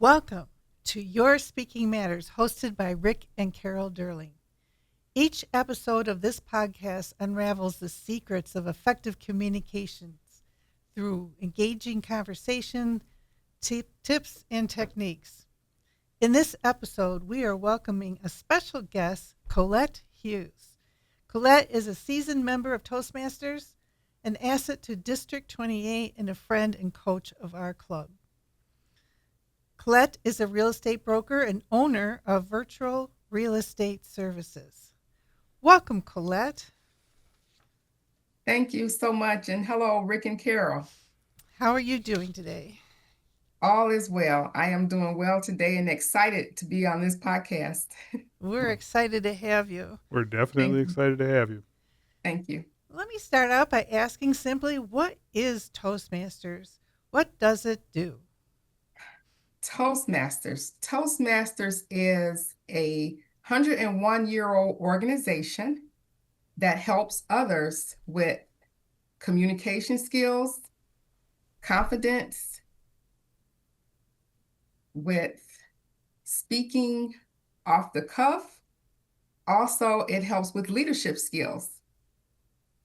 Welcome to Your Speaking Matters, hosted by Rick and Carol Durling. Each episode of this podcast unravels the secrets of effective communications through engaging conversation, tips, and techniques. In this episode, we are welcoming a special guest, Colette Hughes. Colette is a seasoned member of Toastmasters, an asset to District 28, and a friend and coach of our club. Colette is a real estate broker and owner of Virtual Real Estate Services. Welcome, Colette. Thank you so much. And hello, Rick and Carol. How are you doing today? All is well. I am doing well today and excited to be on this podcast. We're excited to have you. We're definitely excited to have you. Thank you. Let me start out by asking simply, what is Toastmasters? What does it do? Toastmasters is a 101-year-old organization that helps others with communication skills, confidence, with speaking off the cuff. Also, it helps with leadership skills.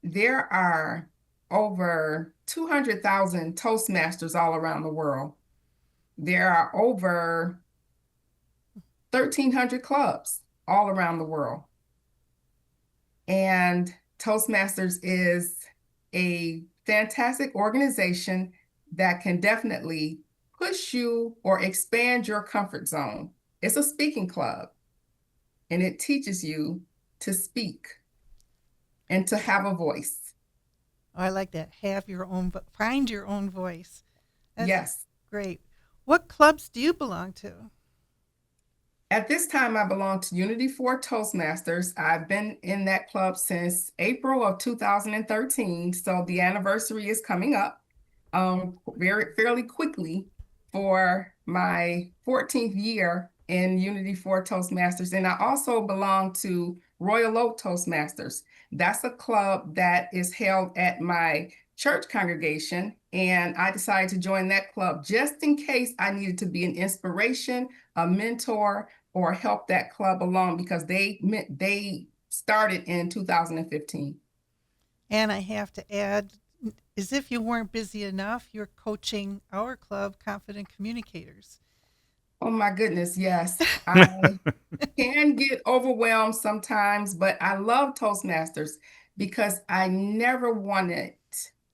There are over 200,000 Toastmasters all around the world. There are over 1,300 clubs all around the world. And Toastmasters is a fantastic organization that can definitely push you or expand your comfort zone. It's a speaking club, and it teaches you to speak and to have a voice. Oh, I like that. Find your own voice. That's Yes. great. What clubs do you belong to? At this time, I belong to Unity for Toastmasters. I've been in that club since April of 2013, so the anniversary is coming up fairly quickly for my 14th year in Unity for Toastmasters. And I also belong to Royal Oak Toastmasters. That's a club that is held at my church congregation, and I decided to join that club just in case I needed to be an inspiration, a mentor, or help that club along, because they started in 2015. And I have to add, as if you weren't busy enough, you're coaching our club, Confident Communicators. Oh my goodness, yes. I can get overwhelmed sometimes, but I love Toastmasters because I never wanted,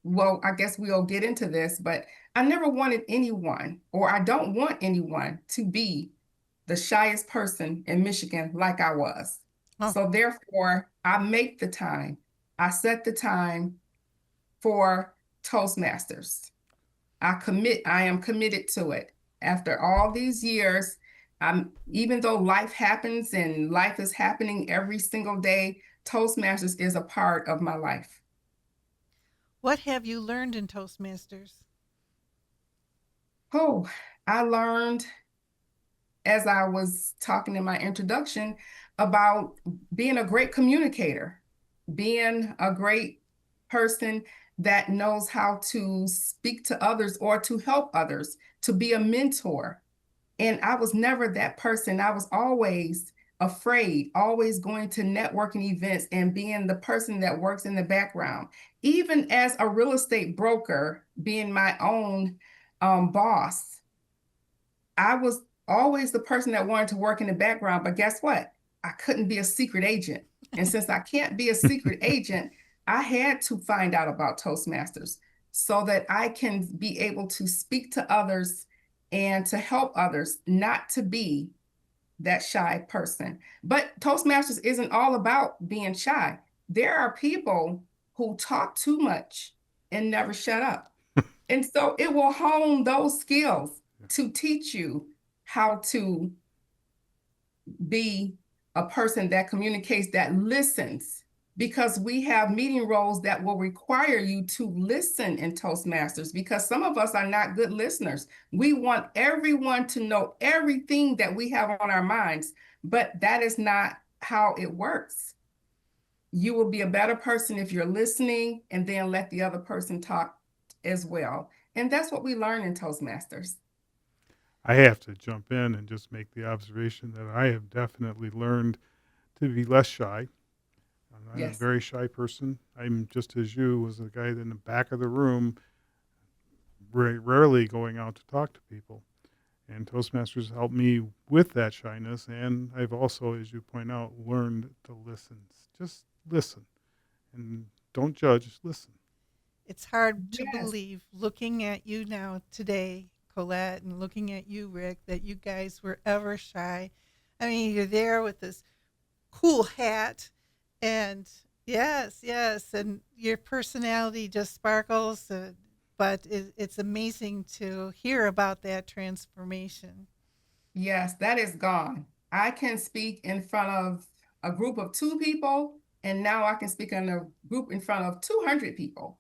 well, I guess we'll get into this, but I never wanted anyone, or I don't want anyone to be the shyest person in Michigan like I was. Oh. So therefore, I make the time. I set the time for Toastmasters. I am committed to it. After all these years, even though life happens and life is happening every single day, Toastmasters is a part of my life. What have you learned in Toastmasters? Oh, I learned, as I was talking in my introduction, about being a great communicator, being a great person that knows how to speak to others or to help others, to be a mentor. And I was never that person. I was always afraid, always going to networking events and being the person that works in the background. Even as a real estate broker, being my own boss, I was always the person that wanted to work in the background. But guess what? I couldn't be a secret agent. And since I can't be a secret agent, I had to find out about Toastmasters so that I can be able to speak to others and to help others, not to be that shy person. But Toastmasters isn't all about being shy. There are people who talk too much and never shut up. And so it will hone those skills to teach you how to be a person that communicates, that listens, because we have meeting roles that will require you to listen in Toastmasters, because some of us are not good listeners. We want everyone to know everything that we have on our minds, but that is not how it works. You will be a better person if you're listening and then let the other person talk as well. And that's what we learn in Toastmasters. I have to jump in and just make the observation that I have definitely learned to be less shy. I'm a Yes. very shy person. I'm just as you was the guy in the back of the room, rarely going out to talk to people. And Toastmasters helped me with that shyness. And I've also, as you point out, learned to listen. Just listen and don't judge, just listen. It's hard to Yes. believe, looking at you now today, Colette, and looking at you, Rick, that you guys were ever shy. I mean, you're there with this cool hat, and yes, and your personality just sparkles. But it's amazing to hear about that transformation. Yes, that is gone. I can speak in front of a group of 2 people, and now I can speak in a group in front of 200 people.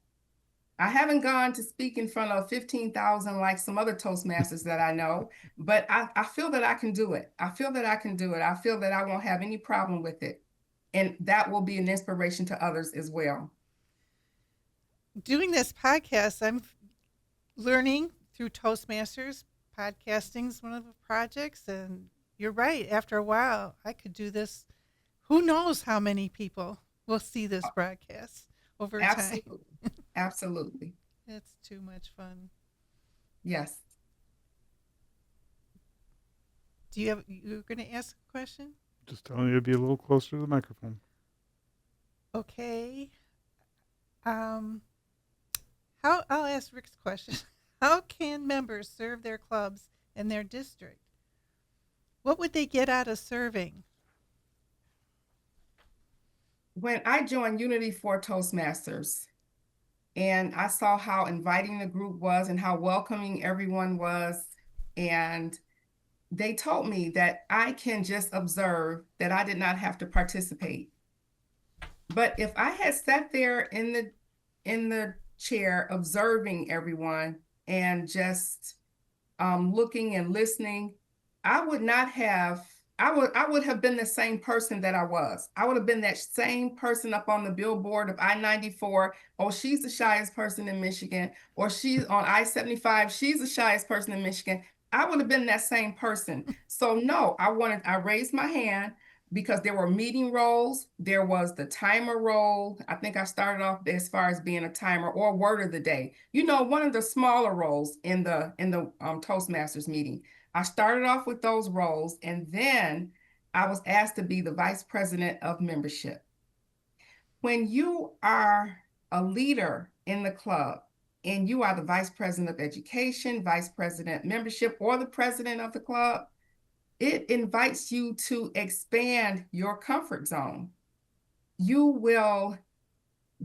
I haven't gone to speak in front of 15,000 like some other Toastmasters that I know, but I feel that I can do it. I feel that I can do it. I feel that I won't have any problem with it. And that will be an inspiration to others as well. Doing this podcast, I'm learning through Toastmasters. Podcasting is one of the projects, and you're right. After a while, I could do this. Who knows how many people will see this broadcast over time? Absolutely. Absolutely. It's too much fun. Yes. You're going to ask a question? Just telling you to be a little closer to the microphone. Okay. I'll ask Rick's question. How can members serve their clubs in their district? What would they get out of serving? When I joined Unity for Toastmasters, and I saw how inviting the group was and how welcoming everyone was, and they told me that I can just observe, that I did not have to participate. But if I had sat there in the chair observing everyone and just looking and listening, I would not have. I would have been the same person that I was. I would have been that same person up on the billboard of I-94. Oh, she's the shyest person in Michigan. Or she's on I-75. She's the shyest person in Michigan. I would have been that same person. So no, I raised my hand because there were meeting roles. There was the timer role. I think I started off as far as being a timer or word of the day. You know, one of the smaller roles in the Toastmasters meeting. I started off with those roles, and then I was asked to be the vice president of membership. When you are a leader in the club and you are the vice president of education, vice president membership, or the president of the club, it invites you to expand your comfort zone. You will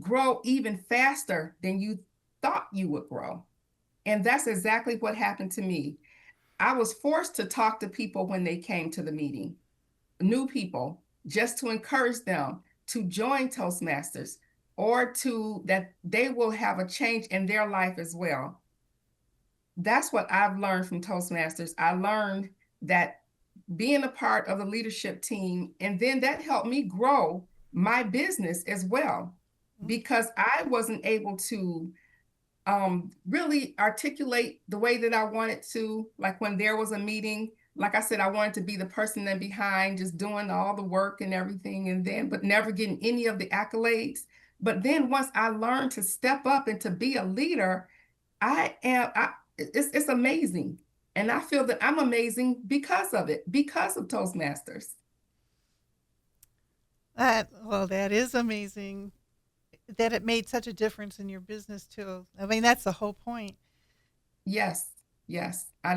grow even faster than you thought you would grow. And that's exactly what happened to me. I was forced to talk to people when they came to the meeting, new people, just to encourage them to join Toastmasters or that they will have a change in their life as well. That's what I've learned from Toastmasters. I learned that being a part of the leadership team, and then that helped me grow my business as well, because I wasn't able to really articulate the way that I wanted to. Like when there was a meeting, like I said, I wanted to be the person then behind, just doing all the work and everything, but never getting any of the accolades. But then once I learned to step up and to be a leader, it's amazing. And I feel that I'm amazing because of it, because of Toastmasters. That is amazing that it made such a difference in your business too. I mean, that's the whole point. Yes. I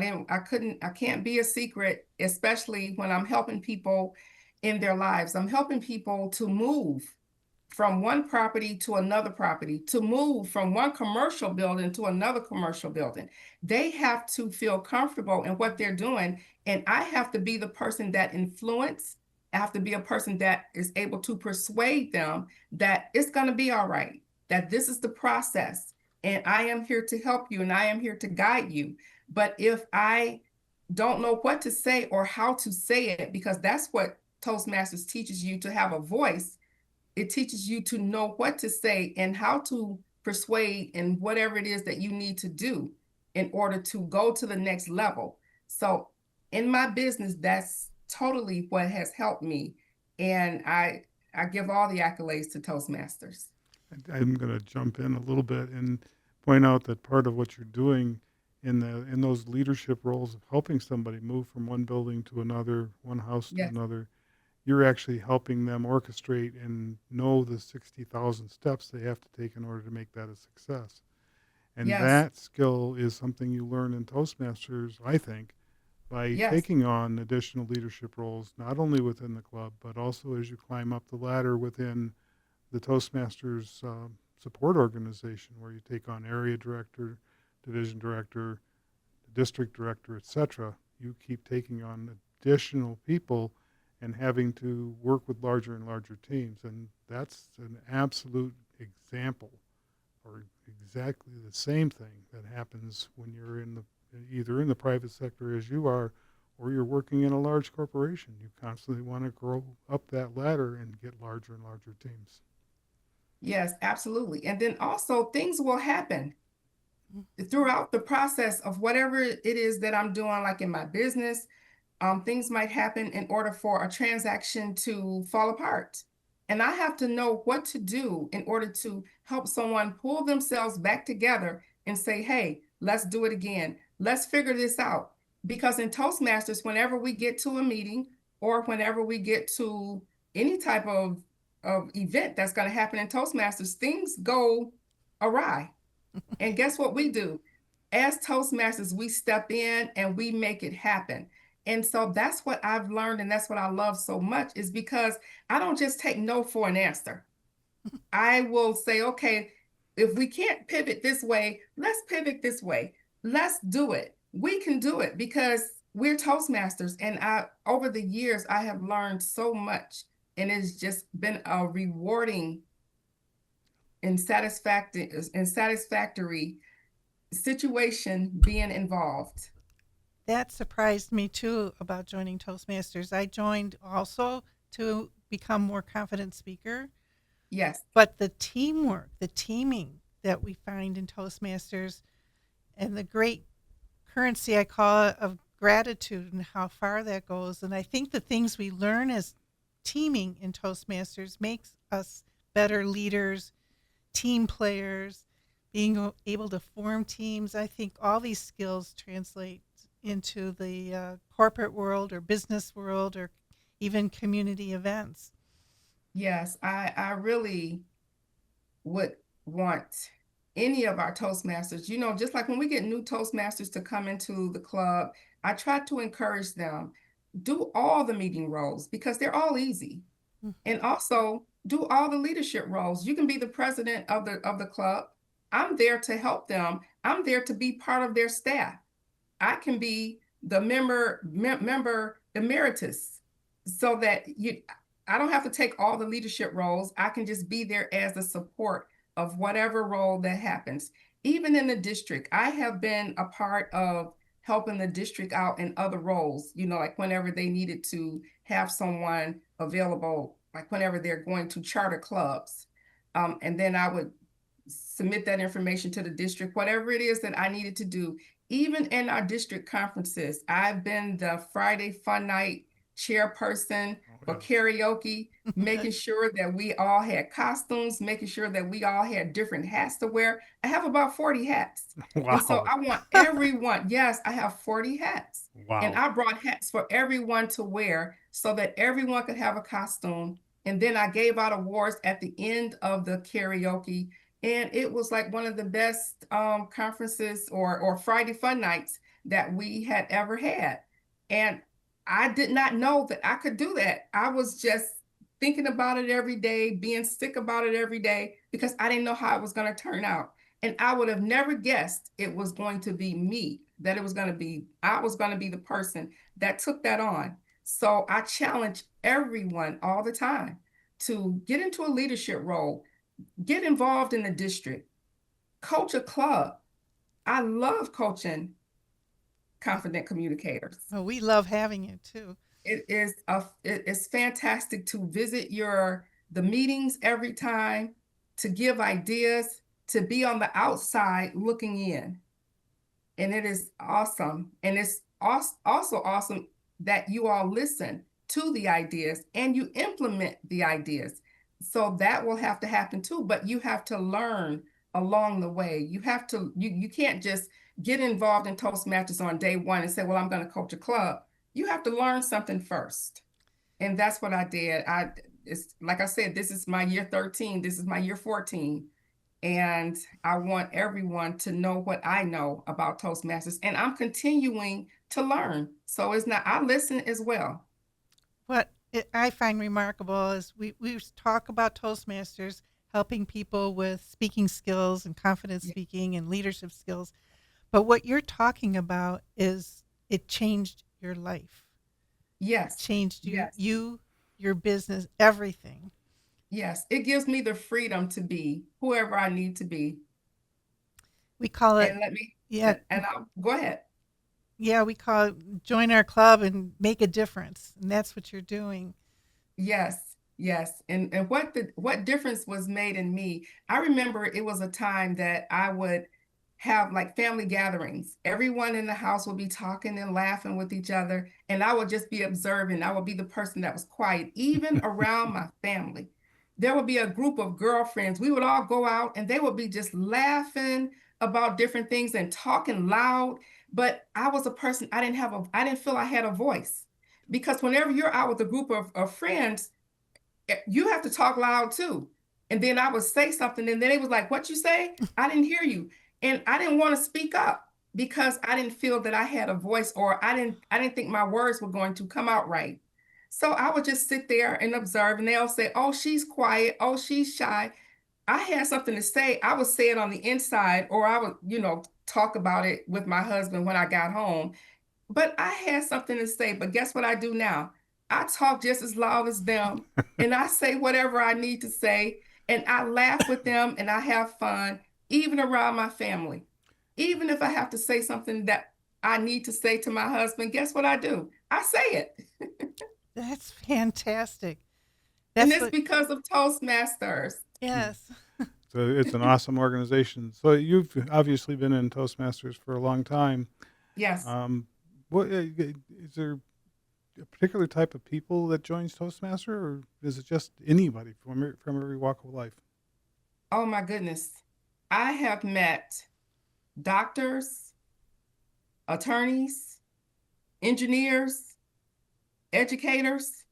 can't be a secret, especially when I'm helping people in their lives. I'm helping people to move from one property to another property, to move from one commercial building to another commercial building. They have to feel comfortable in what they're doing. And I have to be the person that influence. I have to be a person that is able to persuade them that it's going to be all right, that this is the process. And I am here to help you, and I am here to guide you. But if I don't know what to say or how to say it, because that's what Toastmasters teaches you, to have a voice. It teaches you to know what to say and how to persuade in whatever it is that you need to do in order to go to the next level. So in my business, that's totally what has helped me. And I give all the accolades to Toastmasters. I'm going to jump in a little bit and point out that part of what you're doing in those leadership roles of helping somebody move from one building to another, one house to Yes, another, you're actually helping them orchestrate and know the 60,000 steps they have to take in order to make that a success. And yes, that skill is something you learn in Toastmasters, I think, by yes, taking on additional leadership roles, not only within the club, but also as you climb up the ladder within the Toastmasters support organization, where you take on area director, division director, district director, etc. You keep taking on additional people and having to work with larger and larger teams. And that's an absolute example or exactly the same thing that happens when you're in the either in the private sector as you are or you're working in a large corporation. You constantly want to grow up that ladder and get larger and larger teams. yes, absolutely. And then also things will happen throughout the process of whatever it is that I'm doing, like in my business. Things might happen in order for a transaction to fall apart. And I have to know what to do in order to help someone pull themselves back together and say, hey, let's do it again. Let's figure this out. Because in Toastmasters, whenever we get to a meeting or whenever we get to any type of event that's going to happen in Toastmasters, things go awry. And guess what we do? As Toastmasters, we step in and we make it happen. And so that's what I've learned, and that's what I love so much, is because I don't just take no for an answer. I will say, okay, if we can't pivot this way, let's pivot this way. Let's do it. We can do it because we're Toastmasters. And over the years, I have learned so much, and it's just been a rewarding and satisfactory situation being involved. That surprised me too about joining Toastmasters. I joined also to become more confident speaker, Yes, but the teamwork, the teaming that we find in Toastmasters and the great currency I call it of gratitude and how far that goes. And I think the things we learn as teaming in Toastmasters makes us better leaders, team players, being able to form teams. I think all these skills translate into the corporate world or business world or even community events. yes, I really would want any of our Toastmasters, just like when we get new Toastmasters to come into the club, I try to encourage them, do all the meeting roles because they're all easy. Mhm. And also do all the leadership roles. You can be the president of the club. I'm there to help them. I'm there to be part of their staff. I can be the member emeritus so that I don't have to take all the leadership roles. I can just be there as the support of whatever role that happens. Even in the district, I have been a part of helping the district out in other roles, like whenever they needed to have someone available, like whenever they're going to charter clubs. And then I would submit that information to the district, whatever it is that I needed to do. Even in our district conferences, I've been the Friday fun night chairperson Oh, for yeah. karaoke, making sure that we all had costumes, making sure that we all had different hats to wear. I have about 40 hats. And so Wow. I want everyone, yes, I have 40 hats. And Wow. I brought hats for everyone to wear so that everyone could have a costume. And then I gave out awards at the end of the karaoke, and it was like one of the best conferences or Friday fun nights that we had ever had. And I did not know that I could do that. I was just thinking about it every day, being sick about it every day because I didn't know how it was going to turn out. And I would have never guessed it was going to be me, that I was going to be the person that took that on. So I challenge everyone all the time to get into a leadership role, get involved in the district, coach a club. I love coaching confident communicators. Oh, we love having you too. It is fantastic to visit the meetings every time, to give ideas, to be on the outside looking in. And it is awesome. And also awesome that you all listen to the ideas and you implement the ideas. So that will have to happen too, but you have to learn along the way. You can't just get involved in Toastmasters on day one and say, well, I'm going to coach a club. You have to learn something first. And that's what I did. It's like I said, this is my year 13. This is my year 14. And I want everyone to know what I know about Toastmasters. And I'm continuing to learn. So it's not, I listen as well. What I find remarkable is we talk about Toastmasters helping people with speaking skills and confident speaking and leadership skills. But what you're talking about is it changed your life. Yes. It changed Yes. your business, everything. Yes. It gives me the freedom to be whoever I need to be. We call it, And let me, yeah, and I'll go ahead. yeah, we call it join our club and make a difference. And that's what you're doing. Yes, yes. And what difference was made in me? I remember it was a time that I would have like family gatherings. Everyone in the house would be talking and laughing with each other, and I would just be observing. I would be the person that was quiet, even around my family. There would be a group of girlfriends. We would all go out and they would be just laughing about different things and talking loud. But I was a person, I didn't feel I had a voice. Because whenever you're out with a group of friends, you have to talk loud too. And then I would say something, and then it was like, what you say? I didn't hear you. And I didn't want to speak up because I didn't feel that I had a voice, or I didn't think my words were going to come out right. So I would just sit there and observe, and they'll say, oh, she's quiet, oh, she's shy. I had something to say. I would say it on the inside, or I would, talk about it with my husband when I got home. But I had something to say. But guess what I do now? I talk just as loud as them, and I say whatever I need to say, and I laugh with them, and I have fun, even around my family. Even if I have to say something that I need to say to my husband, guess what I do? I say it. That's fantastic. And That's it's what, because of Toastmasters. yes. So it's an awesome organization. So you've obviously been in Toastmasters for a long time. Yes. What is there a particular type of people that joins Toastmaster, or is it just anybody from every walk of life? Oh my goodness. I have met doctors, attorneys, engineers, educators,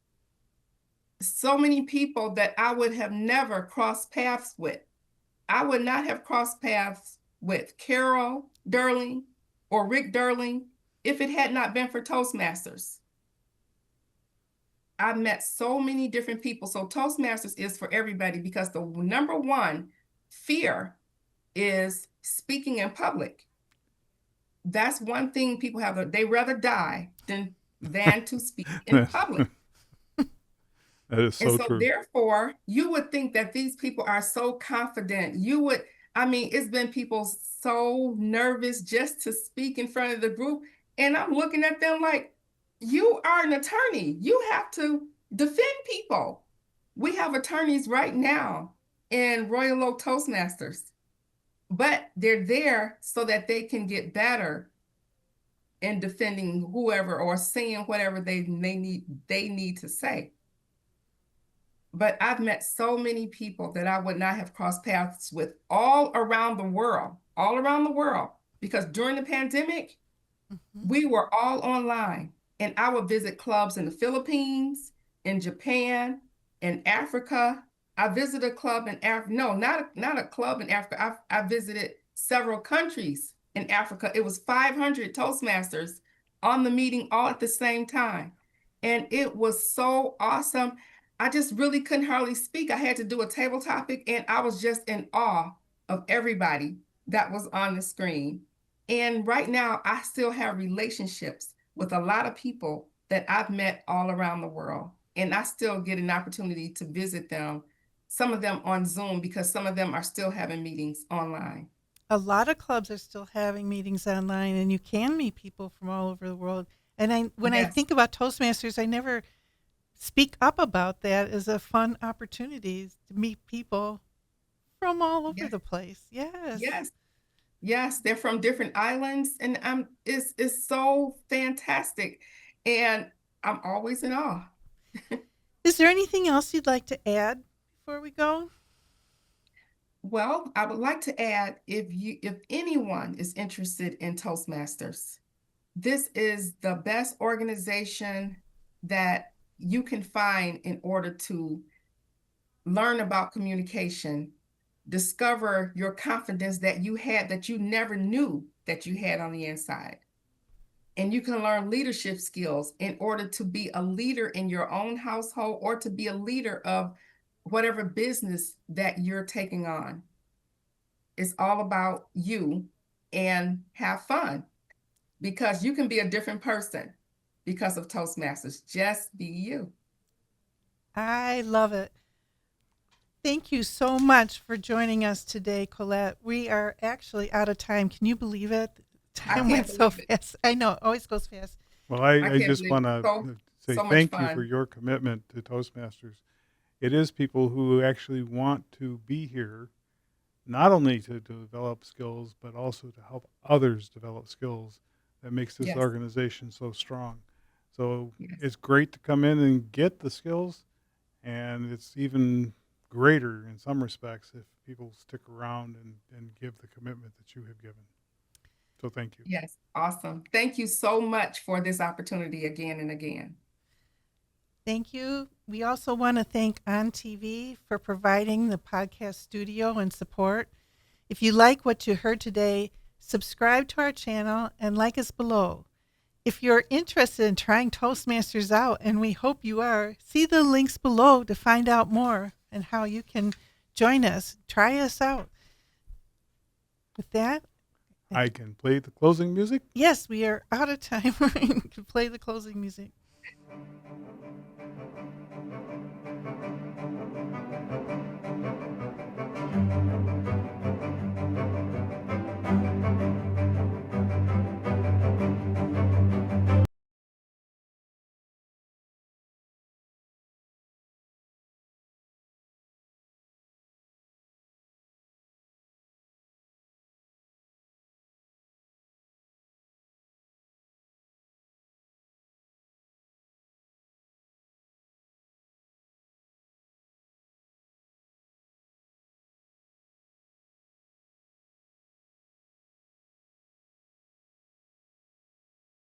so many people that I would have never crossed paths with. I would not have crossed paths with Carol Durling or Rick Durling if it had not been for Toastmasters. I've met so many different people. So Toastmasters is for everybody, because the number one fear is speaking in public. That's one thing people have. They rather die than to speak in public. That is And so so true. therefore, you would think that these people are so confident. It's been people so nervous just to speak in front of the group. And I'm looking at them like, you are an attorney. You have to defend people. We have attorneys right now in Royal Oak Toastmasters, but they're there so that they can get better in defending whoever or saying whatever they need to say. But I've met so many people that I would not have crossed paths with all around the world, because during the pandemic, we were all online, and I would visit clubs in the Philippines, in Japan, in Africa. I visited a club in Africa. No, not a club in Africa. I visited several countries in Africa. It was 500 Toastmasters on the meeting all at the same time. And it was so awesome. I just really couldn't hardly speak. I had to do a table topic, and I was just in awe of everybody that was on the screen. And right now, I still have relationships with a lot of people that I've met all around the world. And I still get an opportunity to visit them, some of them on Zoom, because some of them are still having meetings online. A lot of clubs are still having meetings online, and you can meet people from all over the world. And when I Yes. think about Toastmasters, I never speak up about that as a fun opportunity to meet people from all over Yes. the place. Yes. Yes. Yes, they're from different islands, and it's so fantastic, and I'm always in awe. Is there anything else you'd like to add before we go? Well, I would like to add, if anyone is interested in Toastmasters, this is the best organization that you can find in order to learn about communication, discover your confidence that you had that you never knew that you had on the inside. And you can learn leadership skills in order to be a leader in your own household or to be a leader of whatever business that you're taking on. It's all about you, and have fun, because you can be a different person because of Toastmasters. Just be you. I love it. Thank you so much for joining us today, Colette. We are actually out of time. Can you believe it? I Time can't went so believe it. fast. I know, it always goes fast. Well, I I can't just believe want it. to say So much thank you for fun. your commitment to Toastmasters. It is people who actually want to be here, not only to develop skills, but also to help others develop skills that makes this Yes, organization so strong. So yes, it's great to come in and get the skills, and it's even greater in some respects if people stick around and give the commitment that you have given. So thank you. yes. Awesome. Thank you so much for this opportunity again and again. Thank you. We also want to thank On TV for providing the podcast studio and support. If you like what you heard today, subscribe to our channel and like us below. If you're interested in trying Toastmasters out, and we hope you are, see the links below to find out more and how you can join us. Try us out. With that, I can play the closing music. yes, we are out of time. We can play the closing music.